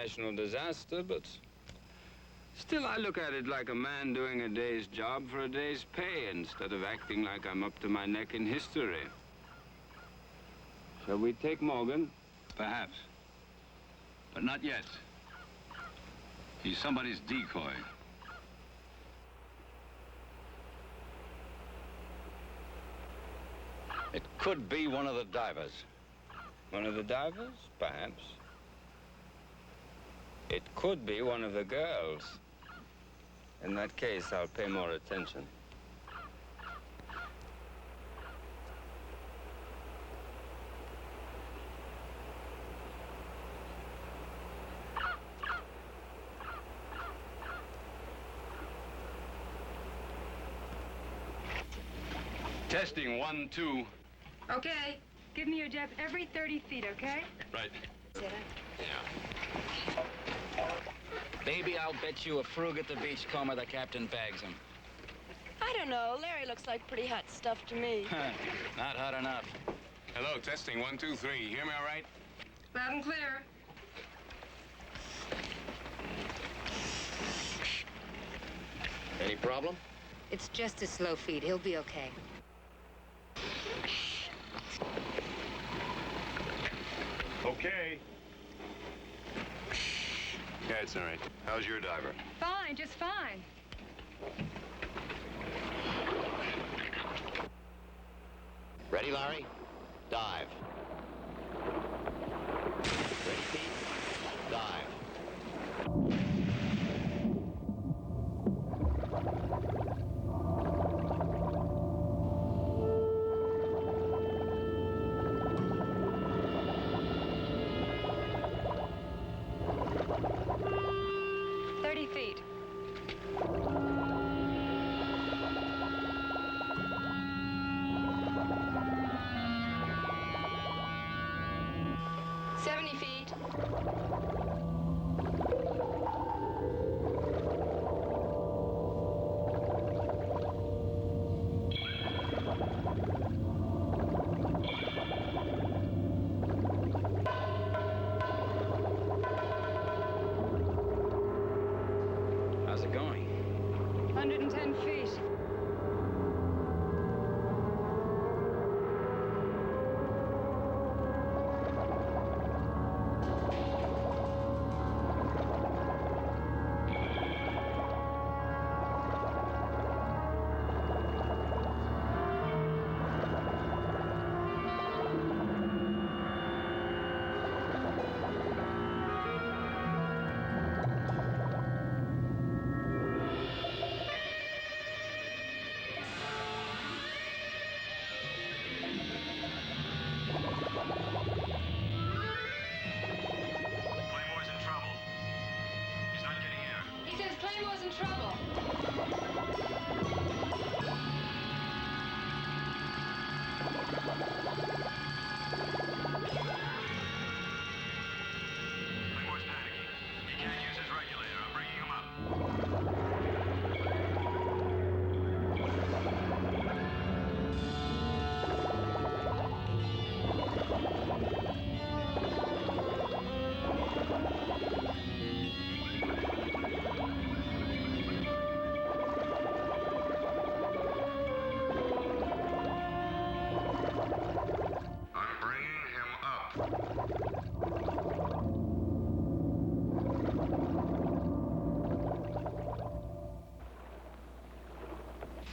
national disaster, but still I look at it like a man doing a day's job for a day's pay instead of acting like I'm up to my neck in history. Shall we take Morgan? Perhaps. But not yet. He's somebody's decoy. It could be one of the divers. One of the divers? Perhaps. It could be one of the girls. In that case, I'll pay more attention. Testing 1, 2. Okay. Give me your depth every 30 feet, okay? Right. Yeah. Baby, I'll bet you a frug at the beachcomber the captain bags him. I don't know. Larry looks like pretty hot stuff to me. Not hot enough. Hello, testing 1, 2, 3. You hear me all right? Loud and clear. Any problem? It's just a slow feed. He'll be okay. Okay. Yeah, it's all right. How's your diver? Fine, just fine. Ready, Larry? Dive. Ready, Pete? Dive. How's it going? 110 feet.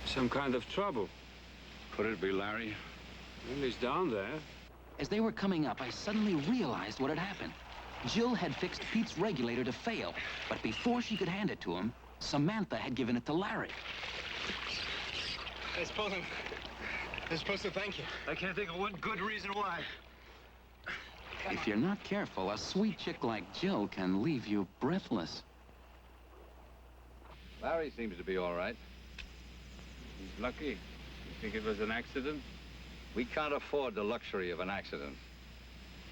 Some kind of trouble. Could it be Larry? Well, he's down there. As they were coming up, I suddenly realized what had happened. Jill had fixed Pete's regulator to fail, but before she could hand it to him, Samantha had given it to Larry. They're supposed to thank you. I can't think of one good reason why. If you're not careful, a sweet chick like Jill can leave you breathless. Larry seems to be all right. He's lucky. You think it was an accident? We can't afford the luxury of an accident.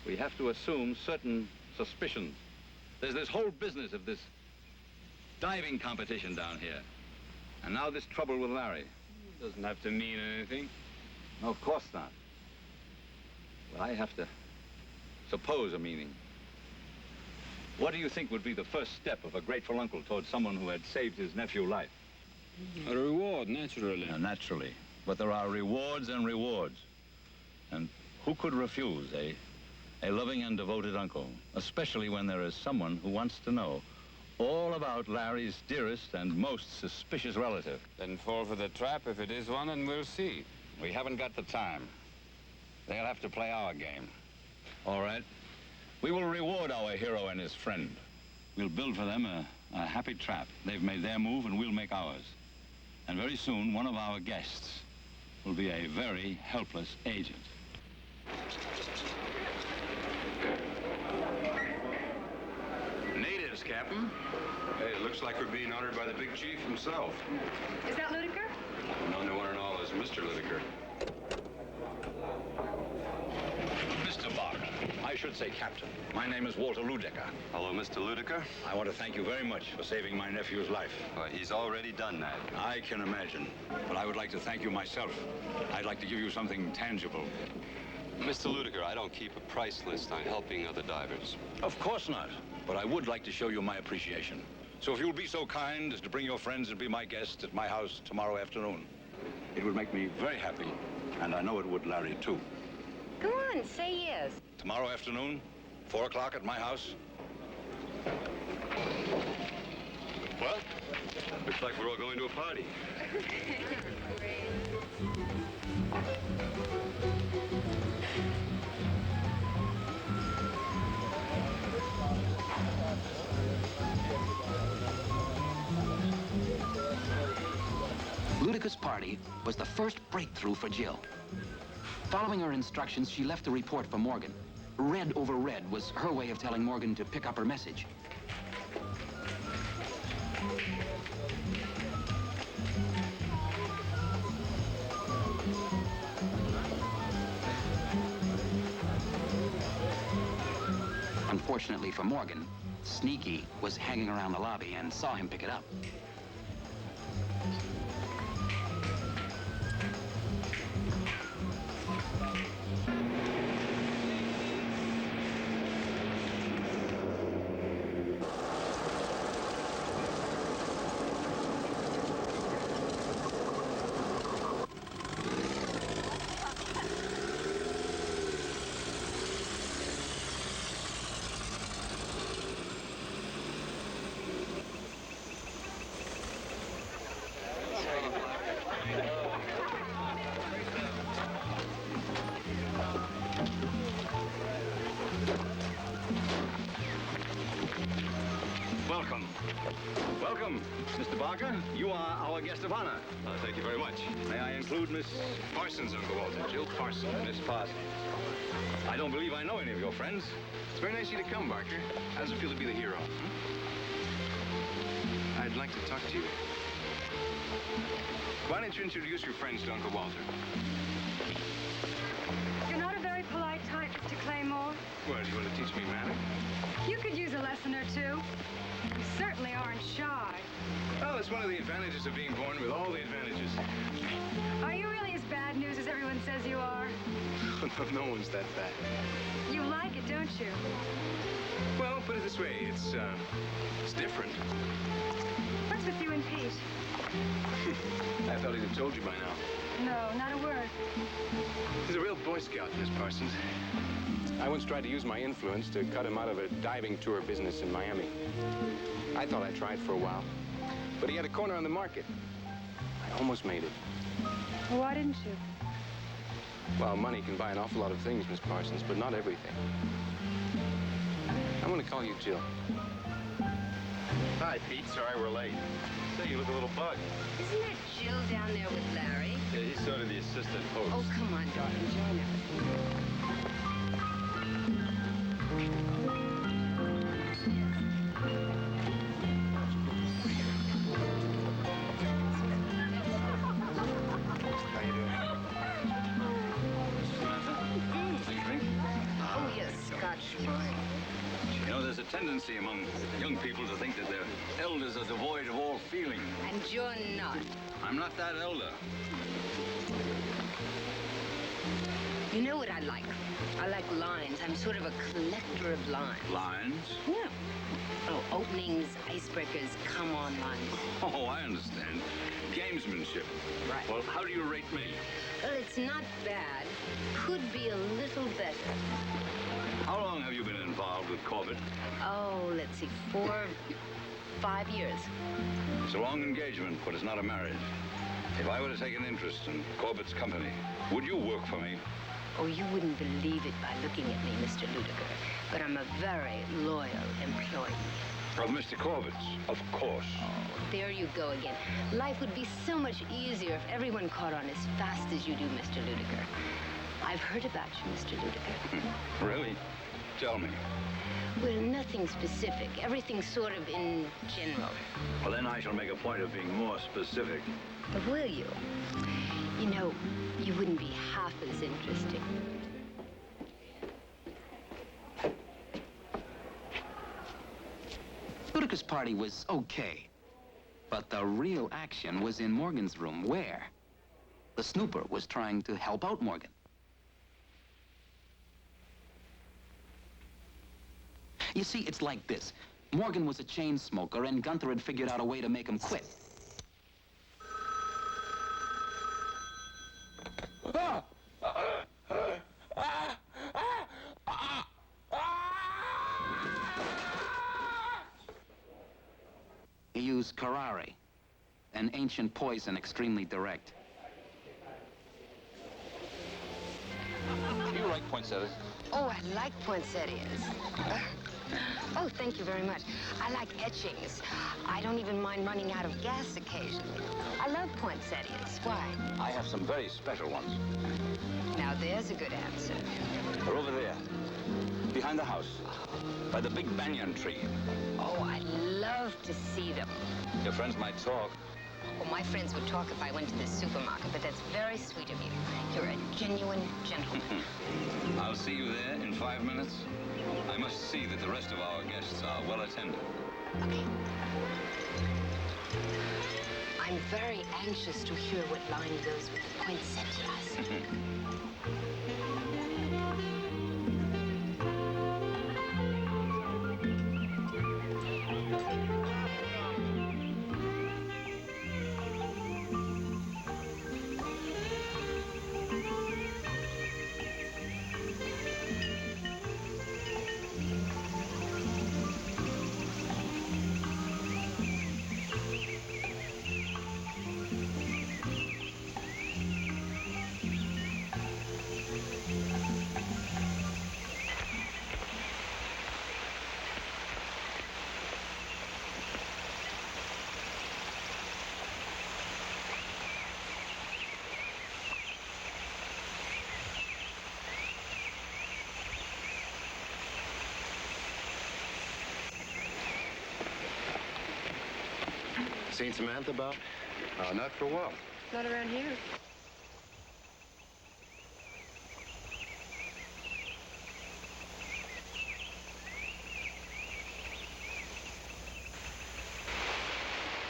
We have to assume certain suspicions. There's this whole business of this diving competition down here. And now this trouble with Larry. It doesn't have to mean anything. No, of course not. But I have to suppose a meaning. What do you think would be the first step of a grateful uncle towards someone who had saved his nephew's life? A reward, naturally. Naturally. But there are rewards and rewards. And who could refuse, eh? A loving and devoted uncle, especially when there is someone who wants to know all about Larry's dearest and most suspicious relative. Then fall for the trap if it is one, and we'll see. We haven't got the time. They'll have to play our game. All right. We will reward our hero and his friend. We'll build for them a happy trap. They've made their move, and we'll make ours. And very soon, one of our guests will be a very helpless agent. Natives, Captain. Hey, it looks like we're being honored by the big chief himself. Is that Ludiker? Known to one and all as Mr. Lideker. Mr. Barker. I should say Captain. My name is Walter Ludecker. Hello, Mr. Ludeker. I want to thank you very much for saving my nephew's life. He's already done that. I can imagine. But I would like to thank you myself. I'd like to give you something tangible. Mr. Ludeker, I don't keep a price list on helping other divers. Of course not. But I would like to show you my appreciation. So if you'll be so kind as to bring your friends and be my guests at my house tomorrow afternoon, it would make me very happy. And I know it would Larry, too. Come on, say yes. Tomorrow afternoon, 4 o'clock at my house. What? Looks like we're all going to a party. Ludica's party was the first breakthrough for Jill. Following her instructions, she left the report for Morgan. Red over red was her way of telling Morgan to pick up her message. Unfortunately for Morgan, Sneaky was hanging around the lobby and saw him pick it up. Welcome. Welcome, Mr. Barker. You are our guest of honor. Thank you very much. May I include Miss Parsons, Uncle Walter. Jill Parsons. Miss Parsons? I don't believe I know any of your friends. It's very nice of you to come, Barker. How does it feel to be the hero? I'd like to talk to you. Why don't you introduce your friends to Uncle Walter? You're not a very polite type, Mr. Claymore. Well, do you want to teach me manner? You could use a lesson or two. You certainly aren't shy. Oh, it's one of the advantages of being born with all the advantages. Are you really as bad news as everyone says you are? No one's that bad. You like it, don't you? Well, put it this way, it's different. What's with you and Pete? I thought he'd have told you by now. No, not a word. He's a real Boy Scout, Miss Parsons. I once tried to use my influence to cut him out of a diving tour business in Miami. I thought I tried for a while, but he had a corner on the market. I almost made it. Well, why didn't you? Well, money can buy an awful lot of things, Miss Parsons, but not everything. I'm going to call you Jill. Hi, Pete. Sorry we're late. Say, you look a little bugged. Isn't that Jill down there with Larry? Yeah, he's sort of the assistant host. Oh, come on, darling, join us. How you doing? Oh, yes, Scotch wine. You know, there's a tendency among young people to think that their elders are devoid of all feeling. And you're not. I'm not that elder. You know what I like? I like lines. I'm sort of a collector of lines. Lines? Yeah. Oh, openings, icebreakers, come-on lines. Oh, I understand. Gamesmanship. Right. Well, how do you rate me? Well, it's not bad. Could be a little better. How long have you been involved with Corbett? Oh, let's see, 5 years. It's a long engagement, but it's not a marriage. If I were to take an interest in Corbett's company, would you work for me? Oh, you wouldn't believe it by looking at me, Mr. Ludiger, but I'm a very loyal employee. Of Mr. Corbett's, of course. Oh, there you go again. Life would be so much easier if everyone caught on as fast as you do, Mr. Ludiger. I've heard about you, Mr. Ludiger. Really? Tell me. Well, nothing specific. Everything sort of in general. Well, then I shall make a point of being more specific. But will you? You know, you wouldn't be half as interesting. Ludiger's party was okay. But the real action was in Morgan's room, where the snooper was trying to help out Morgan. You see, it's like this. Morgan was a chain smoker, and Gunther had figured out a way to make him quit. He used curare, an ancient poison extremely direct. Do you like poinsettias? Oh, I like poinsettias. Oh, thank you very much. I like etchings. I don't even mind running out of gas occasionally. I love poinsettias. Why? I have some very special ones. Now, there's a good answer. They're over there, behind the house, by the big banyan tree. Oh, I love to see them. Your friends might talk. Well, my friends would talk if I went to the supermarket, but that's very sweet of you. You're a genuine gentleman. I'll see you there in 5 minutes. I must see that the rest of our guests are well attended. Okay. I'm very anxious to hear what line goes with the poinsettias. Seen Samantha about? Not for a while. Not around here.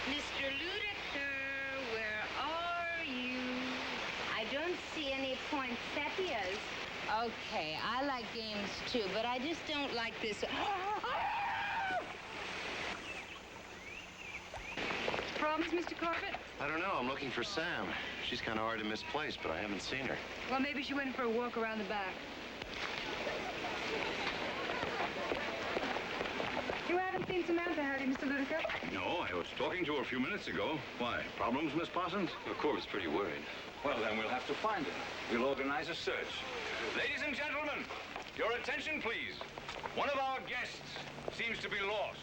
Mr. Ludiger, where are you? I don't see any poinsettias. Okay, I like games too, but I just don't like this. Problems, Mr. Corbett? I don't know. I'm looking for Sam. She's kind of hard to misplace, but I haven't seen her. Well, maybe she went for a walk around the back. You haven't seen Samantha, have you, Mr. Ludiger? No, I was talking to her a few minutes ago. Why, problems, Miss Parsons? Well, Corbett's pretty worried. Well, then we'll have to find her. We'll organize a search. Ladies and gentlemen, your attention, please. One of our guests seems to be lost.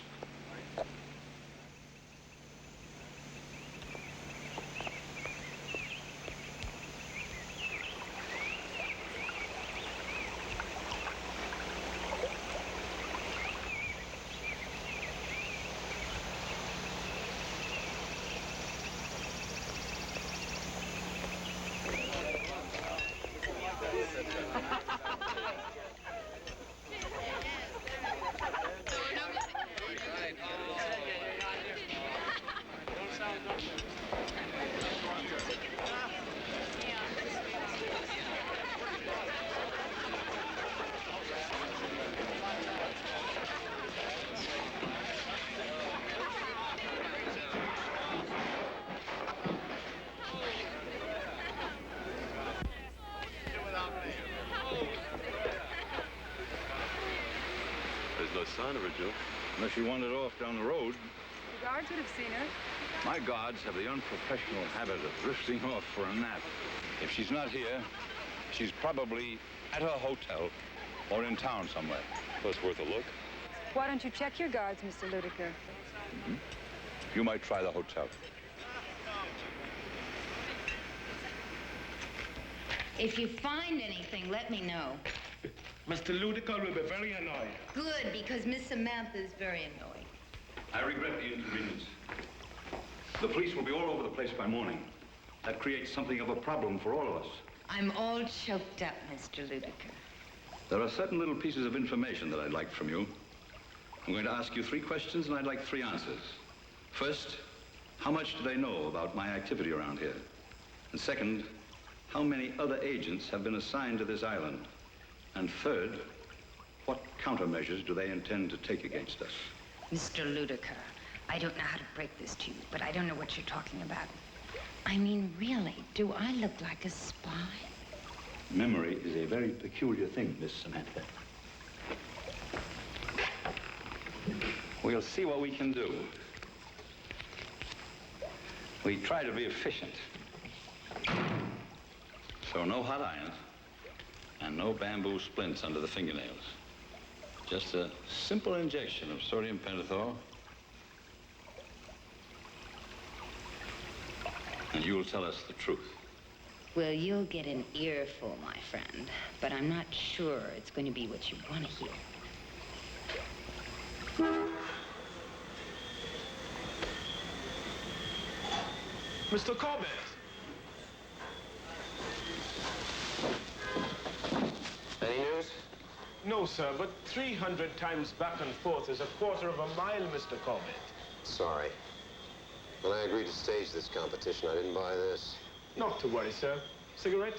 Jill. Unless she wandered off down the road. The guards would have seen her. My guards have the unprofessional habit of drifting off for a nap. If she's not here, she's probably at her hotel or in town somewhere. Well, it's worth a look. Why don't you check your guards, Mr. Ludiker? Mm-hmm. You might try the hotel. If you find anything, let me know. Mr. Ludiker will be very annoyed. Good, because Miss Samantha is very annoying. I regret the inconvenience. The police will be all over the place by morning. That creates something of a problem for all of us. I'm all choked up, Mr. Ludiker. There are certain little pieces of information that I'd like from you. I'm going to ask you 3 questions, and I'd like 3 answers. First, how much do they know about my activity around here? And second, how many other agents have been assigned to this island? And third, what countermeasures do they intend to take against us? Mr. Ludiker, I don't know how to break this to you, but I don't know what you're talking about. I mean, really, do I look like a spy? Memory is a very peculiar thing, Miss Samantha. We'll see what we can do. We try to be efficient. So no hot irons and no bamboo splints under the fingernails. Just a simple injection of sodium pentothal. And you'll tell us the truth. Well, you'll get an earful, my friend, but I'm not sure it's going to be what you want to hear. Mr. Corbett! Any news? No, sir, but 300 times back and forth is a quarter of a mile, Mr. Corbett. Sorry. When I agreed to stage this competition, I didn't buy this. Not to worry, sir. Cigarette?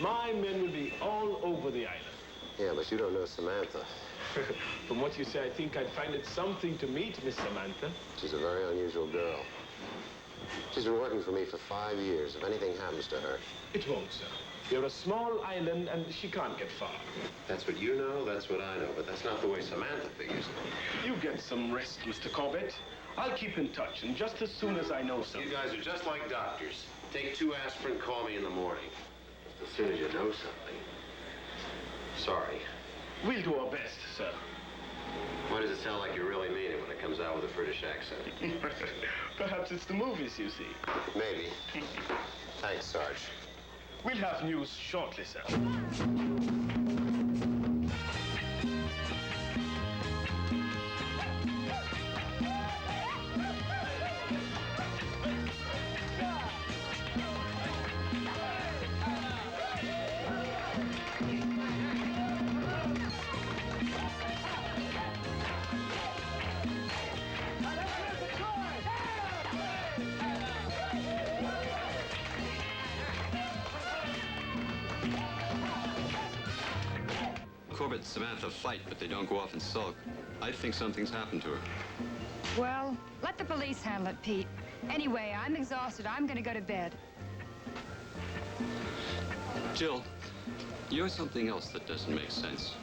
My men will be all over the island. Yeah, but you don't know Samantha. From what you say, I think I'd find it something to meet Miss Samantha. She's a very unusual girl. She's been working for me for 5 years. If anything happens to her... It won't, sir. You're a small island, and she can't get far. That's what you know, that's what I know, but that's not the way Samantha figures it. You get some rest, Mr. Corbett. I'll keep in touch, and just as soon as I know something... You guys are just like doctors. Take 2 aspirin, call me in the morning. As soon as you know something. Sorry. We'll do our best, sir. Why does it sound like you really mean it when it comes out with a British accent? Perhaps it's the movies, you see. Maybe. Thanks, Sarge. We'll have news shortly, sir. Corbett and Samantha fight, but they don't go off and sulk. I think something's happened to her. Well, let the police handle it, Pete. Anyway, I'm exhausted. I'm going to go to bed. Jill, you're something else that doesn't make sense.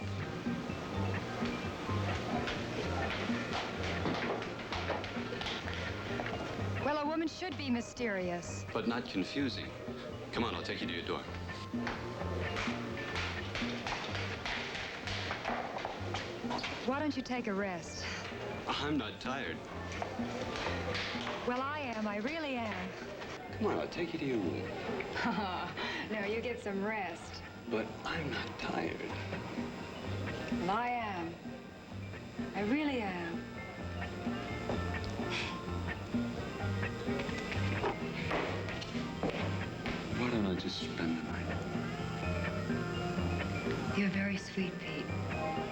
Well, a woman should be mysterious. But not confusing. Come on, I'll take you to your door. Why don't you take a rest? I'm not tired. Well, I am. I really am. Come on, I'll take you to your room. No, you get some rest. But I'm not tired. Well, I am. I really am. Why don't I just spend the night? You're very sweet, Pete.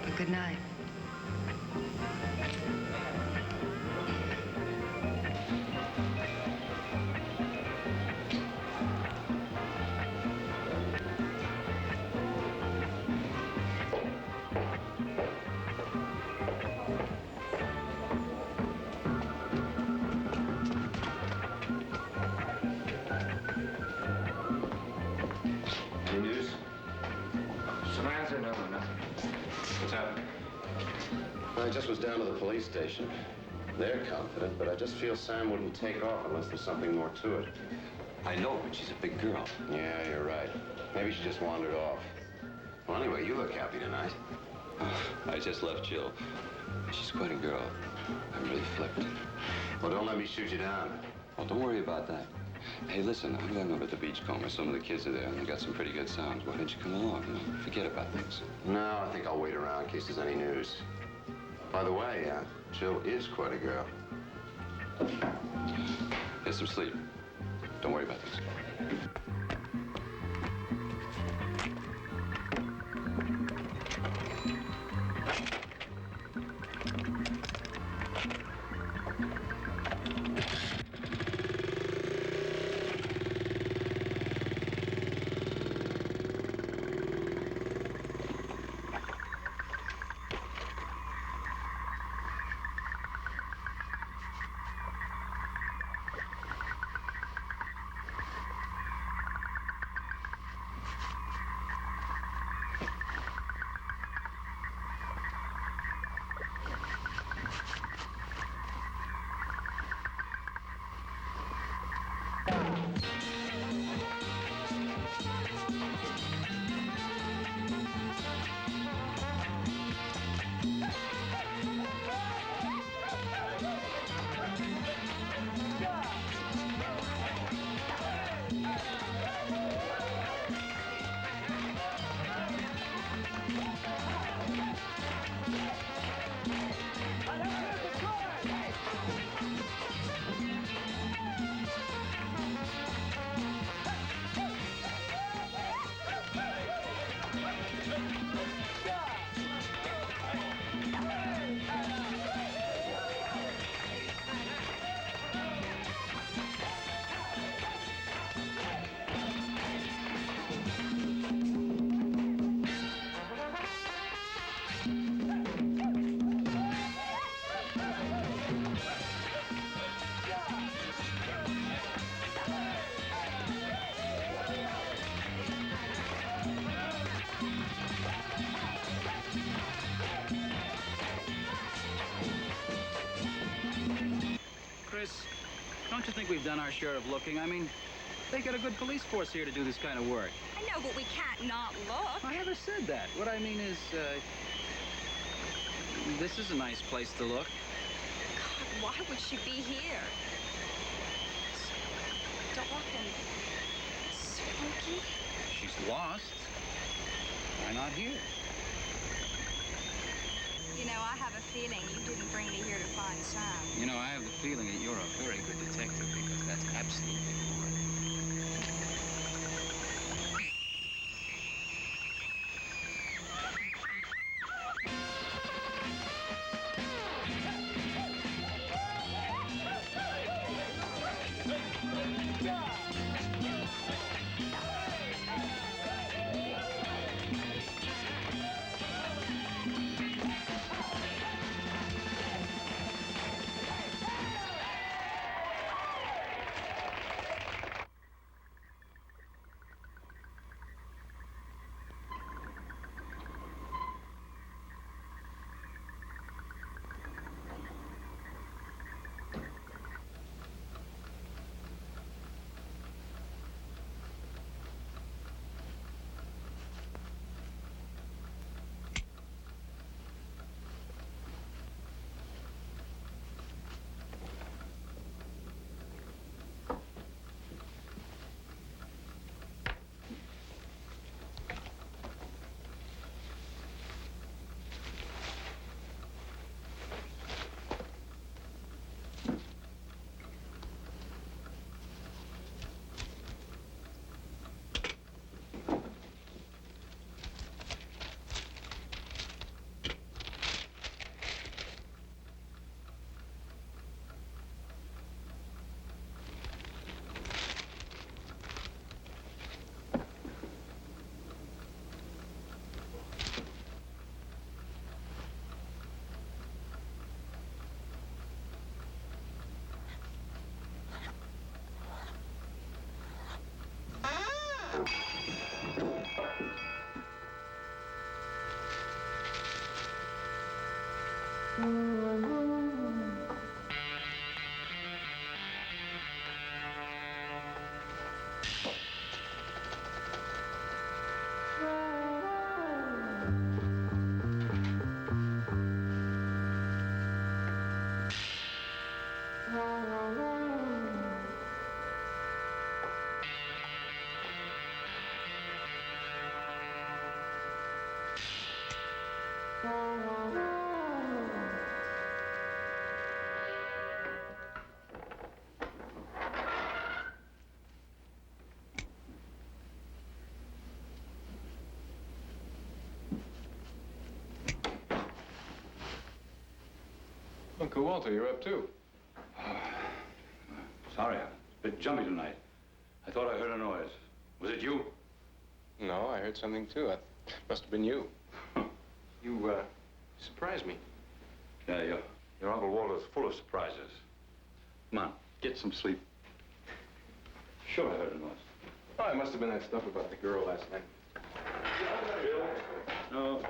But good night. Any news? Samantha? No, nothing. What's happening? I just was down to the police station. They're confident, but I just feel Sam wouldn't take off unless there's something more to it. I know, but she's a big girl. Yeah, you're right. Maybe she just wandered off. Well, anyway, you look happy tonight. I just left Jill. She's quite a girl. I'm really flipped. Well, don't let me shoot you down. Well, don't worry about that. Hey, listen, I'm going over to the beachcomber. Some of the kids are there, and they got some pretty good sounds. Why don't you come along? You know, forget about things. No, I think I'll wait around in case there's any news. By the way, Jill is quite a girl. Get some sleep. Don't worry about this. Chris, don't you think we've done our share of looking? I mean, they got a good police force here to do this kind of work. I know, but we can't not look. I never said that. What I mean is, this is a nice place to look. God, why would she be here? Doc and Smoky? She's lost. Why not here? You know, I have a feeling you didn't bring me here to find Sam. You know, I have the feeling that you're a very good detective because that's absolutely correct. Uncle Walter, you're up too. Sorry, I'm a bit jumpy tonight. I thought I heard a noise. Was it you? No, I heard something too. It must have been you. You surprised me. Yeah, your Uncle Walter's full of surprises. Come on, get some sleep. Sure I heard a noise. Oh, it must have been that stuff about the girl last night. No.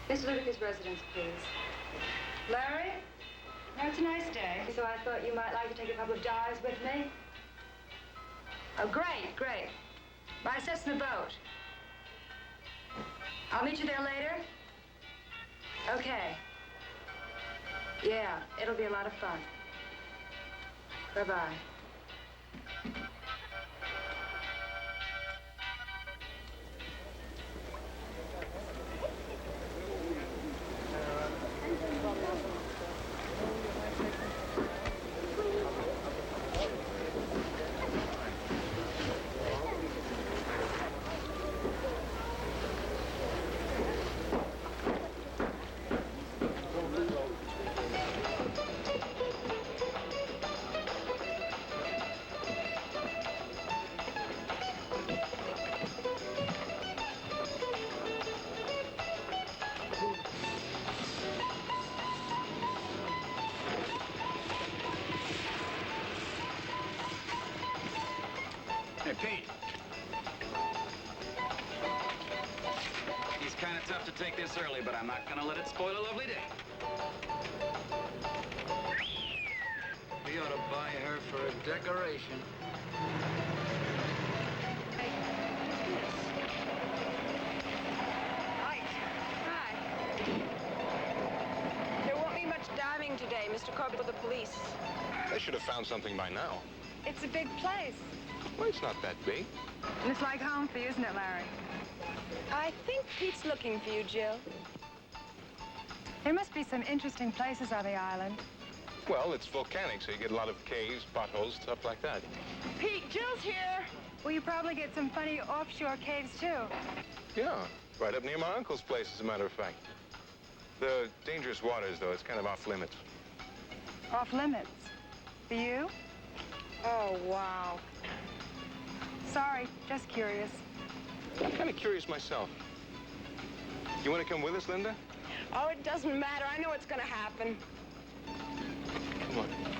Mr. Whitaker's residence, please. Larry? Now, it's a nice day, so I thought you might like to take a couple of dives with me. Oh, great, great. My set's in the boat. I'll meet you there later. Okay. Yeah, it'll be a lot of fun. Bye-bye. Hey, Pete. He's kind of tough to take this early, but I'm not going to let it spoil a lovely day. We ought to buy her for a decoration. Hey, Hi. There won't be much diving today, Mr. Corbett with the police. They should have found something by now. It's a big place. Well, it's not that big. And it's like home for you, isn't it, Larry? I think Pete's looking for you, Jill. There must be some interesting places on the island. Well, it's volcanic, so you get a lot of caves, potholes, stuff like that. Pete, Jill's here. Well, you probably get some funny offshore caves, too. Yeah, right up near my uncle's place, as a matter of fact. The dangerous waters, though, it's kind of off limits. Off limits. For you? Oh, wow. Sorry, just curious. I'm kind of curious myself. You want to come with us, Linda? Oh, it doesn't matter. I know what's going to happen. Come on.